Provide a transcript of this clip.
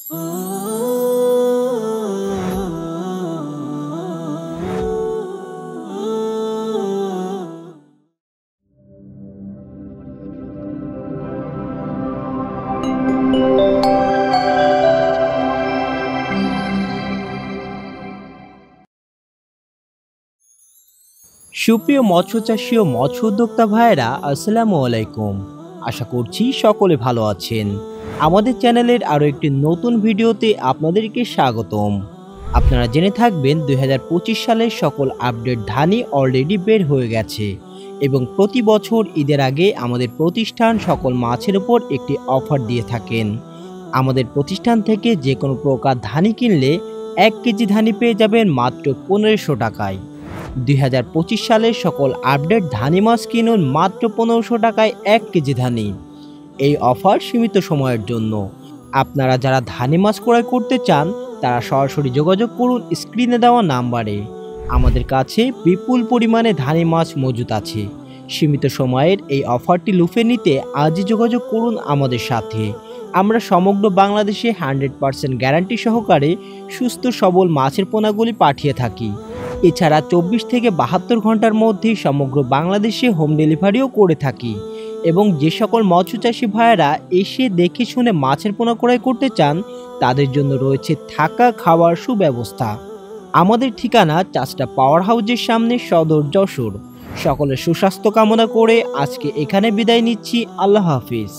সুপ্রিয় মৎস্যচাষী ও মৎস্য উদ্যোক্তা ভাইয়েরা, আসসালামু আলাইকুম। আশা করছি সকলে ভালো আছেন। আমাদের চ্যানেলের আরও একটি নতুন ভিডিওতে আপনাদেরকে স্বাগতম। আপনারা জেনে থাকবেন 2025 সালের সকল আপডেট ধানই অলরেডি বের হয়ে গেছে এবং প্রতি বছর ঈদের আগে আমাদের প্রতিষ্ঠান সকল মাছের উপর একটি অফার দিয়ে থাকেন। আমাদের প্রতিষ্ঠান থেকে যে কোনো প্রকার ধানই কিনলে 1 কেজি ধানই পেয়ে যাবেন মাত্র 1500 টাকায়। 2025 সালের সকল আপডেট ধানি মাছ কিনুন মাত্র 1500 টাকায় 1 কেজি ধানি। এই অফার সীমিত সময়ের জন্য। আপনারা যারা ধানি মাছ ক্রয় করতে চান তারা সরাসরি যোগাযোগ করুন স্ক্রিনে দেওয়া নাম্বারে। আমাদের কাছে বিপুল পরিমাণে ধানি মাছ মজুদ আছে। সীমিত সময়ের এই অফারটি লুফে নিতে আজই যোগাযোগ করুন আমাদের সাথে। আমরা সমগ্র বাংলাদেশে 100% গ্যারান্টি সহকারে সুস্থ সবল মাছের পোনাগুলি পাঠিয়ে থাকি। এছাড়া 24 থেকে 72 ঘন্টার মধ্যেই সমগ্র বাংলাদেশে হোম ডেলিভারিও করে থাকি এবং যে সকল মৎস্যচাষী ভাইয়েরা এসে দেখে শুনে মাছের পোনা ক্রয় করতে চান তাদের জন্য রয়েছে থাকা খাওয়ার সুব্যবস্থা। আমাদের ঠিকানা চাষটা পাওয়ার হাউসের সামনে, সদর, যশোর। সকলের সুস্বাস্থ্য কামনা করে আজকে এখানে বিদায় নিচ্ছি। আল্লাহ হাফিজ।